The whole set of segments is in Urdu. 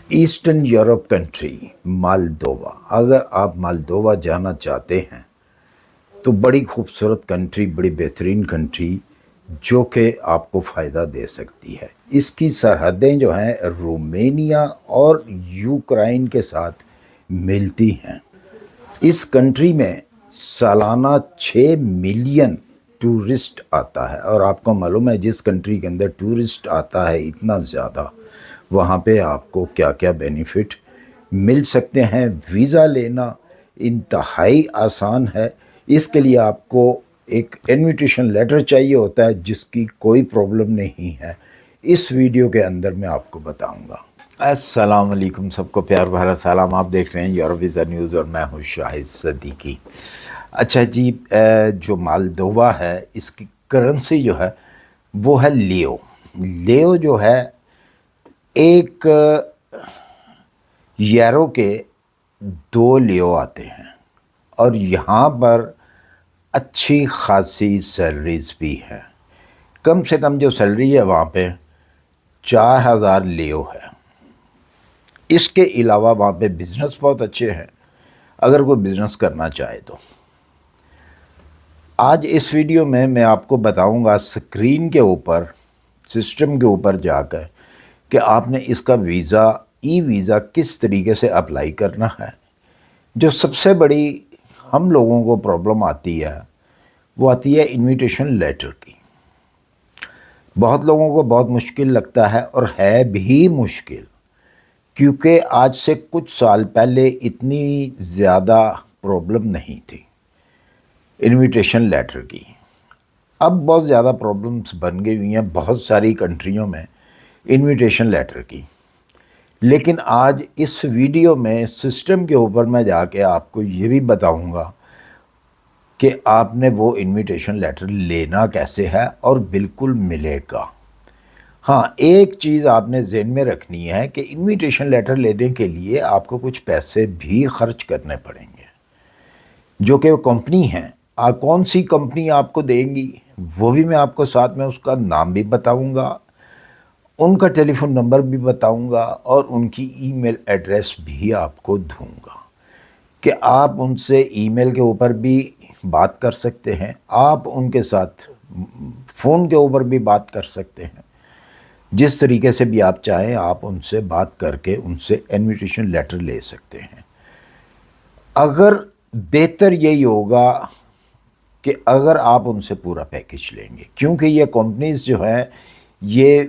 ایسٹرن یورپ کنٹری مالدووا، اگر آپ مالدووا جانا چاہتے ہیں تو بڑی خوبصورت کنٹری، بڑی بہترین کنٹری جو کہ آپ کو فائدہ دے سکتی ہے۔ اس کی سرحدیں جو ہیں رومینیا اور یوکرائن کے ساتھ ملتی ہیں۔ اس کنٹری میں سالانہ 6 ملین ٹورسٹ آتا ہے، اور آپ کو معلوم ہے جس کنٹری کے اندر ٹورسٹ آتا ہے اتنا زیادہ، وہاں پہ آپ کو کیا کیا بینیفٹ مل سکتے ہیں۔ ویزا لینا انتہائی آسان ہے۔ اس کے لیے آپ کو ایک انویٹیشن لیٹر چاہیے ہوتا ہے، جس کی کوئی پرابلم نہیں ہے۔ اس ویڈیو کے اندر میں آپ کو بتاؤں گا۔ السلام علیکم، سب کو پیار بھرا سلام۔ آپ دیکھ رہے ہیں یورپ ویزا نیوز اور میں ہوں شاہد صدیقی۔ اچھا جی، جو مالدووا ہے اس کی کرنسی جو ہے وہ ہے لیو۔ لیو جو ہے ایک یورو کے 2 لیو آتے ہیں، اور یہاں پر اچھی خاصی سیلریز بھی ہیں۔ کم سے کم جو سیلری ہے وہاں پہ 4000 لیو ہے۔ اس کے علاوہ وہاں پہ بزنس بہت اچھے ہیں اگر کوئی بزنس کرنا چاہے تو۔ آج اس ویڈیو میں آپ کو بتاؤں گا سکرین کے اوپر، سسٹم کے اوپر جا کر، کہ آپ نے اس کا ویزا، ای ویزا کس طریقے سے اپلائی کرنا ہے۔ جو سب سے بڑی ہم لوگوں کو پرابلم آتی ہے وہ آتی ہے انویٹیشن لیٹر کی۔ بہت لوگوں کو بہت مشکل لگتا ہے، اور ہے بھی مشکل، کیونکہ آج سے کچھ سال پہلے اتنی زیادہ پرابلم نہیں تھی انویٹیشن لیٹر کی۔ اب بہت زیادہ پرابلمس بن گئی ہوئی ہیں بہت ساری کنٹریوں میں انویٹیشن لیٹر کی۔ لیکن آج اس ویڈیو میں سسٹم کے اوپر میں جا کے آپ کو یہ بھی بتاؤں گا کہ آپ نے وہ انویٹیشن لیٹر لینا کیسے ہے اور بالکل ملے گا۔ ہاں، ایک چیز آپ نے ذہن میں رکھنی ہے کہ انویٹیشن لیٹر لینے کے لیے آپ کو کچھ پیسے بھی خرچ کرنے پڑیں گے، جو کہ وہ کمپنی ہیں۔ کون سی کمپنی آپ کو دیں گی وہ بھی میں آپ کو ساتھ میں اس کا نام بھی بتاؤں گا، ان کا ٹیلی فون نمبر بھی بتاؤں گا، اور ان کی ای میل ایڈریس بھی آپ کو دوں گا کہ آپ ان سے ای میل کے اوپر بھی بات کر سکتے ہیں، آپ ان کے ساتھ فون کے اوپر بھی بات کر سکتے ہیں۔ جس طریقے سے بھی آپ چاہیں آپ ان سے بات کر کے ان سے انویٹیشن لیٹر لے سکتے ہیں۔ اگر بہتر یہی ہوگا کہ اگر آپ ان سے پورا پیکج لیں گے، کیونکہ یہ کمپنیز جو ہیں یہ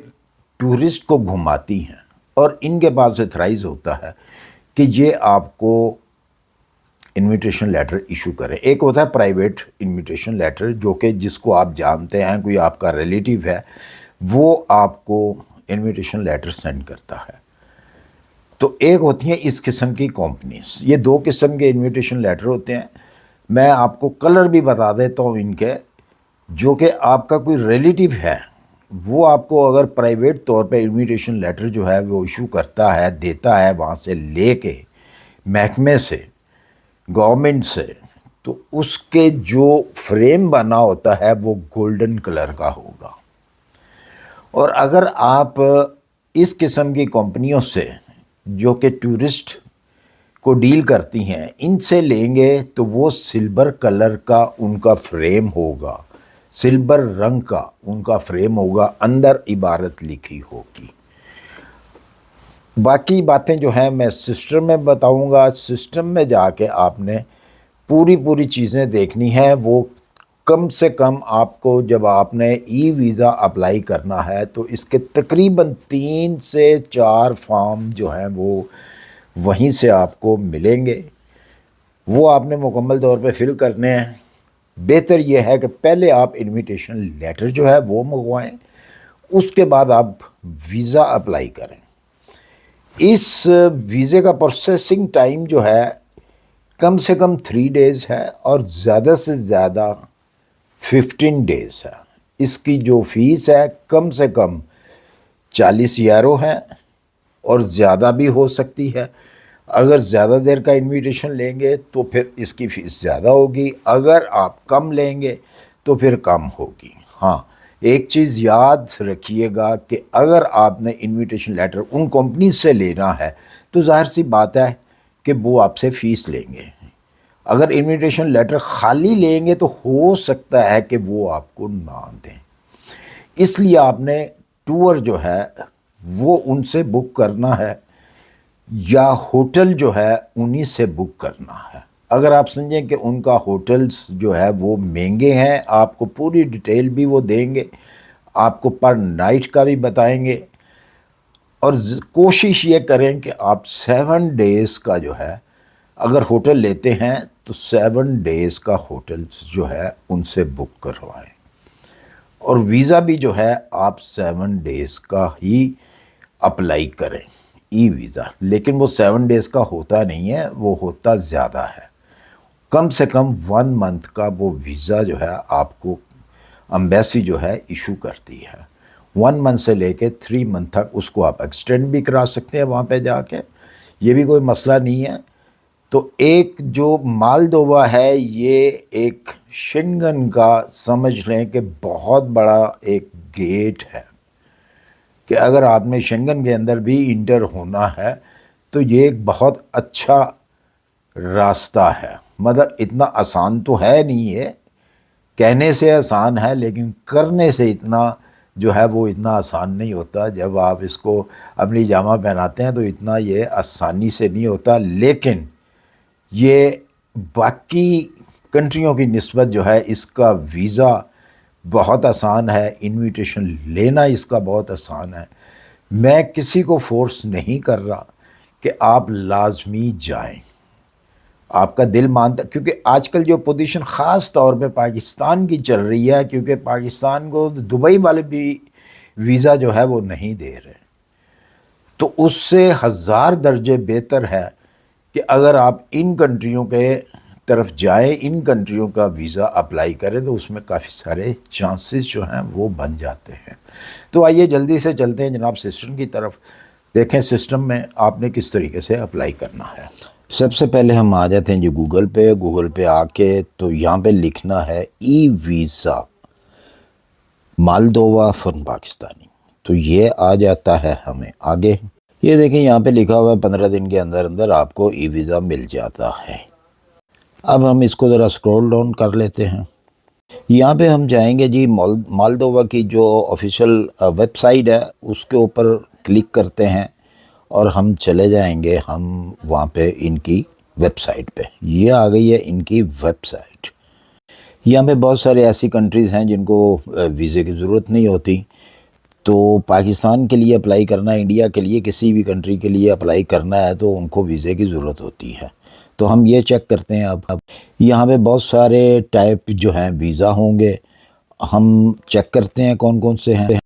ٹورسٹ کو گھماتی ہیں، اور ان کے پاس اتھرائز ہوتا ہے کہ یہ آپ کو انویٹیشن لیٹر ایشو کرے۔ ایک ہوتا ہے پرائیویٹ انویٹیشن لیٹر، جو کہ جس کو آپ جانتے ہیں، کوئی آپ کا ریلیٹیو ہے، وہ آپ کو انویٹیشن لیٹر سینڈ کرتا ہے۔ تو ایک ہوتی ہیں اس قسم کی کمپنیز۔ یہ 2 قسم کے انویٹیشن لیٹر ہوتے ہیں۔ میں آپ کو کلر بھی بتا دیتا ہوں ان کے، جو کہ آپ کا کوئی ریلیٹیو ہے وہ آپ کو اگر پرائیویٹ طور پہ انویٹیشن لیٹر جو ہے وہ ایشو کرتا ہے، دیتا ہے وہاں سے لے کے، محکمے سے، گورنمنٹ سے، تو اس کے جو فریم بنا ہوتا ہے وہ گولڈن کلر کا ہوگا۔ اور اگر آپ اس قسم کی کمپنیوں سے جو کہ ٹورسٹ کو ڈیل کرتی ہیں ان سے لیں گے تو وہ سلور کلر کا ان کا فریم ہوگا، سلور رنگ کا ان کا فریم ہوگا، اندر عبارت لکھی ہوگی۔ باقی باتیں جو ہیں میں سسٹم میں بتاؤں گا۔ سسٹم میں جا کے آپ نے پوری چیزیں دیکھنی ہیں۔ وہ کم سے کم آپ کو، جب آپ نے ای ویزا اپلائی کرنا ہے تو اس کے تقریباً 3 سے 4 فارم جو ہیں وہ وہیں سے آپ کو ملیں گے۔ وہ آپ نے مکمل طور پہ فل کرنے ہیں۔ بہتر یہ ہے کہ پہلے آپ انویٹیشن لیٹر جو ہے وہ منگوائیں، اس کے بعد آپ ویزا اپلائی کریں۔ اس ویزے کا پروسیسنگ ٹائم جو ہے کم سے کم 3 ڈیز ہے، اور زیادہ سے زیادہ 15 ڈیز ہے۔ اس کی جو فیس ہے کم سے کم 40 یورو ہے، اور زیادہ بھی ہو سکتی ہے۔ اگر زیادہ دیر کا انویٹیشن لیں گے تو پھر اس کی فیس زیادہ ہوگی، اگر آپ کم لیں گے تو پھر کم ہوگی۔ ہاں، ایک چیز یاد رکھیے گا کہ اگر آپ نے انویٹیشن لیٹر ان کمپنیز سے لینا ہے تو ظاہر سی بات ہے کہ وہ آپ سے فیس لیں گے. اگر انویٹیشن لیٹر خالی لیں گے تو ہو سکتا ہے کہ وہ آپ کو نہ دیں. اس لیے آپ نے ٹور جو ہے وہ ان سے بک کرنا ہے یا ہوٹل جو ہے انہی سے بک کرنا ہے. اگر آپ سمجھیں کہ ان کا ہوٹلز جو ہے وہ مہنگے ہیں، آپ کو پوری ڈیٹیل بھی وہ دیں گے، آپ کو پر نائٹ کا بھی بتائیں گے، اور کوشش یہ کریں کہ آپ 7 ڈیز کا جو ہے اگر ہوٹل لیتے ہیں تو 7 ڈیز کا ہوٹل جو ہے ان سے بک کروائیں. اور ویزا بھی جو ہے آپ 7 ڈیز کا ہی اپلائی کریں، ای ویزا. لیکن وہ 7 ڈیز کا ہوتا نہیں ہے، وہ ہوتا زیادہ ہے. کم سے کم 1 منتھ کا وہ ویزا جو ہے آپ کو امبیسی جو ہے ایشو کرتی ہے. 1 منتھ سے لے کے 3 منتھ تک اس کو آپ ایکسٹینڈ بھی کرا سکتے ہیں وہاں پہ جا کے، یہ بھی کوئی مسئلہ نہیں ہے. تو ایک جو مالدووا ہے یہ ایک شنگن کا سمجھ لیں کہ بہت بڑا ایک گیٹ ہے کہ اگر آپ نے شنگن کے اندر بھی انٹر ہونا ہے تو یہ ایک بہت اچھا راستہ ہے. مطلب اتنا آسان تو ہے نہیں ہے، کہنے سے آسان ہے لیکن کرنے سے اتنا جو ہے وہ اتنا آسان نہیں ہوتا. جب آپ اس کو اپنی جامہ پہناتے ہیں تو اتنا یہ آسانی سے نہیں ہوتا. لیکن یہ باقی کنٹریوں کی نسبت جو ہے اس کا ویزا بہت آسان ہے، انویٹیشن لینا اس کا بہت آسان ہے. میں کسی کو فورس نہیں کر رہا کہ آپ لازمی جائیں، آپ کا دل مانتا، کیونکہ آج کل جو پوزیشن خاص طور پہ پاکستان کی چل رہی ہے، کیونکہ پاکستان کو دبئی والے بھی ویزا جو ہے وہ نہیں دے رہے، تو اس سے 1000 درجے بہتر ہے کہ اگر آپ ان کنٹریوں کے طرف جائیں، ان کنٹریوں کا ویزا اپلائی کریں تو اس میں کافی سارے چانسز جو ہیں وہ بن جاتے ہیں. تو آئیے جلدی سے چلتے ہیں جناب سسٹم کی طرف، دیکھیں سسٹم میں آپ نے کس طریقے سے اپلائی کرنا ہے. سب سے پہلے ہم آ جاتے ہیں جی گوگل پہ آ کے تو یہاں پہ لکھنا ہے ای ویزا مالدووا فن پاکستانی، تو یہ آ جاتا ہے ہمیں آگے. یہ دیکھیں یہاں پہ لکھا ہوا ہے 15 دن کے اندر اندر آپ کو ای ویزا مل جاتا ہے. اب ہم اس کو ذرا سکرول ڈاؤن کر لیتے ہیں. یہاں پہ ہم جائیں گے جی مالدووا کی جو آفیشیل ویب سائٹ ہے اس کے اوپر کلک کرتے ہیں اور ہم چلے جائیں گے ہم وہاں پہ ان کی ویب سائٹ پہ. یہ آ گئی ہے ان کی ویب سائٹ. یہاں پہ بہت سارے ایسی کنٹریز ہیں جن کو ویزے کی ضرورت نہیں ہوتی، تو پاکستان کے لیے اپلائی کرنا، انڈیا کے لیے کسی بھی کنٹری کے لیے اپلائی کرنا ہے تو ان کو ویزے کی ضرورت ہوتی ہے. تو ہم یہ چیک کرتے ہیں. اب یہاں پہ بہت سارے ٹائپ جو ہیں ویزا ہوں گے، ہم چیک کرتے ہیں کون کون سے ہیں.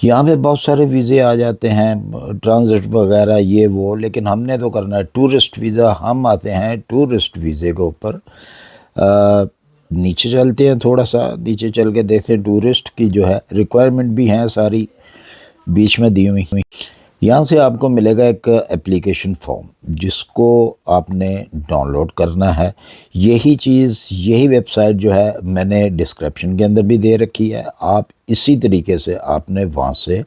یہاں پہ بہت سارے ویزے آ جاتے ہیں، ٹرانزٹ وغیرہ یہ وہ، لیکن ہم نے تو کرنا ہے ٹورسٹ ویزا. ہم آتے ہیں ٹورسٹ ویزے کے اوپر. نیچے چلتے ہیں، تھوڑا سا نیچے چل کے دیکھتے ہیں ٹورسٹ کی جو ہے ریکوائرمنٹ بھی ہیں ساری بیچ میں دی ہوئی. یہاں سے آپ کو ملے گا ایک اپلیکیشن فارم جس کو آپ نے ڈاؤن لوڈ کرنا ہے. یہی چیز، یہی ویب سائٹ جو ہے میں نے ڈسکرپشن کے اندر بھی دے رکھی ہے، آپ اسی طریقے سے آپ نے وہاں سے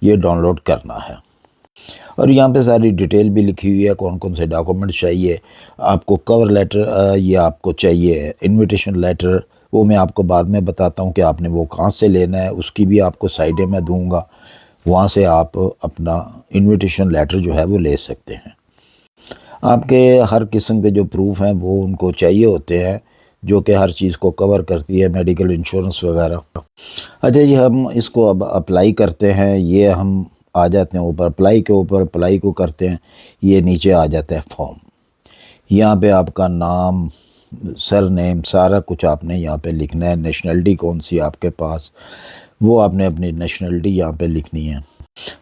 یہ ڈاؤن لوڈ کرنا ہے. اور یہاں پہ ساری ڈیٹیل بھی لکھی ہوئی ہے، کون کون سے ڈاکومنٹس چاہیے آپ کو. کور لیٹر یہ آپ کو چاہیے، انویٹیشن لیٹر وہ میں آپ کو بعد میں بتاتا ہوں کہ آپ نے وہ کہاں سے لینا ہے، اس کی بھی آپ کو سائڈیں میں دوں گا، وہاں سے آپ اپنا انویٹیشن لیٹر جو ہے وہ لے سکتے ہیں. آپ کے ہر قسم کے جو پروف ہیں وہ ان کو چاہیے ہوتے ہیں، جو کہ ہر چیز کو کور کرتی ہے، میڈیکل انشورنس وغیرہ. اچھا جی، ہم اس کو اب اپلائی کرتے ہیں. یہ ہم آ جاتے ہیں اوپر اپلائی کے اوپر، اپلائی کو کرتے ہیں. یہ نیچے آ جاتا ہے فارم. یہاں پہ آپ کا نام، سر نیم، سارا کچھ آپ نے یہاں پہ لکھنا ہے. نیشنلٹی کون سی آپ کے پاس، وہ آپ نے اپنی نیشنلٹی یہاں پہ لکھنی ہے.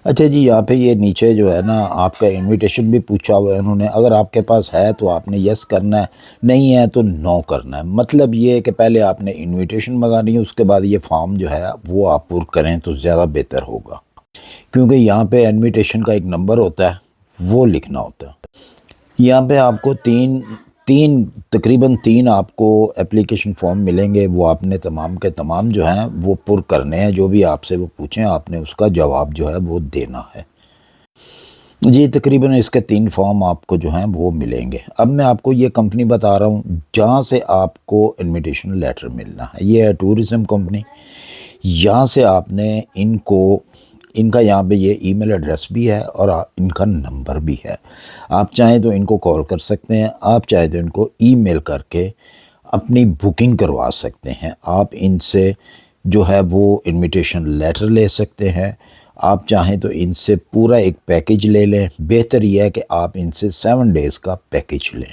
اچھا جی، یہاں پہ یہ نیچے جو ہے نا آپ کا انویٹیشن بھی پوچھا ہوا ہے انہوں نے. اگر آپ کے پاس ہے تو آپ نے یس کرنا ہے، نہیں ہے تو نو کرنا ہے. مطلب یہ ہے کہ پہلے آپ نے انویٹیشن منگانی ہے، اس کے بعد یہ فارم جو ہے وہ آپ پر کریں تو زیادہ بہتر ہوگا، کیونکہ یہاں پہ انویٹیشن کا ایک نمبر ہوتا ہے وہ لکھنا ہوتا ہے. یہاں پہ آپ کو 3 تقریباً تین آپ کو اپلیکیشن فارم ملیں گے، وہ آپ نے تمام کے تمام جو ہیں وہ پر کرنے ہیں، جو بھی آپ سے وہ پوچھیں آپ نے اس کا جواب جو ہے وہ دینا ہے جی۔ تقریباً اس کے 3 فارم آپ کو جو ہیں وہ ملیں گے۔ اب میں آپ کو یہ کمپنی بتا رہا ہوں جہاں سے آپ کو انویٹیشن لیٹر ملنا ہے، یہ ہے ٹورزم کمپنی۔ یہاں سے آپ نے ان کا یہاں پہ یہ ای میل ایڈریس بھی ہے اور ان کا نمبر بھی ہے۔ آپ چاہیں تو ان کو کال کر سکتے ہیں، آپ چاہیں تو ان کو ای میل کر کے اپنی بکنگ کروا سکتے ہیں۔ آپ ان سے جو ہے وہ انویٹیشن لیٹر لے سکتے ہیں، آپ چاہیں تو ان سے پورا ایک پیکج لے لیں۔ بہتر یہ ہے کہ آپ ان سے 7 ڈیز کا پیکج لیں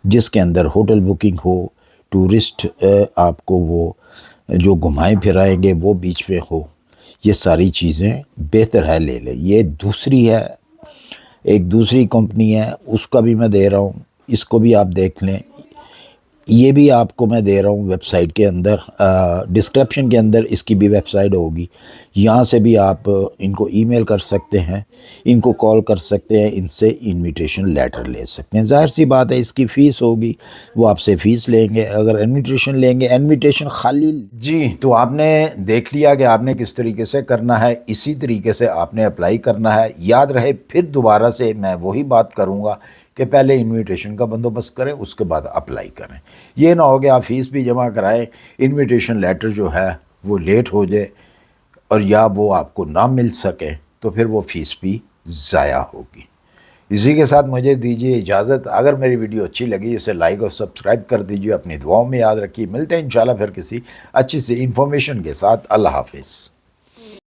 جس کے اندر ہوٹل بکنگ ہو، ٹورسٹ آپ کو وہ جو گھمائیں پھرائیں گے وہ بیچ پہ ہو، یہ ساری چیزیں بہتر ہے لے لیں۔ یہ دوسری ہے، ایک دوسری کمپنی ہے، اس کا بھی میں دے رہا ہوں، اس کو بھی آپ دیکھ لیں۔ یہ بھی آپ کو میں دے رہا ہوں ویب سائٹ کے اندر، ڈسکرپشن کے اندر اس کی بھی ویب سائٹ ہوگی، یہاں سے بھی آپ ان کو ای میل کر سکتے ہیں، ان کو کال کر سکتے ہیں، ان سے انویٹیشن لیٹر لے سکتے ہیں۔ ظاہر سی بات ہے اس کی فیس ہوگی، وہ آپ سے فیس لیں گے۔ اگر انویٹیشن لیں گے، انویٹیشن خالی جی، تو آپ نے دیکھ لیا کہ آپ نے کس طریقے سے کرنا ہے، اسی طریقے سے آپ نے اپلائی کرنا ہے۔ یاد رہے پھر دوبارہ سے میں وہی بات کروں گا کہ پہلے انویٹیشن کا بندوبست کریں، اس کے بعد اپلائی کریں۔ یہ نہ ہو کہ آپ فیس بھی جمع کرائیں، انویٹیشن لیٹر جو ہے وہ لیٹ ہو جائے اور یا وہ آپ کو نہ مل سکے تو پھر وہ فیس بھی ضائع ہوگی۔ اسی کے ساتھ مجھے دیجیے اجازت۔ اگر میری ویڈیو اچھی لگی اسے لائک اور سبسکرائب کر دیجیے، اپنی دعاؤں میں یاد رکھیے۔ ملتے ہیں انشاءاللہ پھر کسی اچھی سی انفارمیشن کے ساتھ۔ اللہ حافظ۔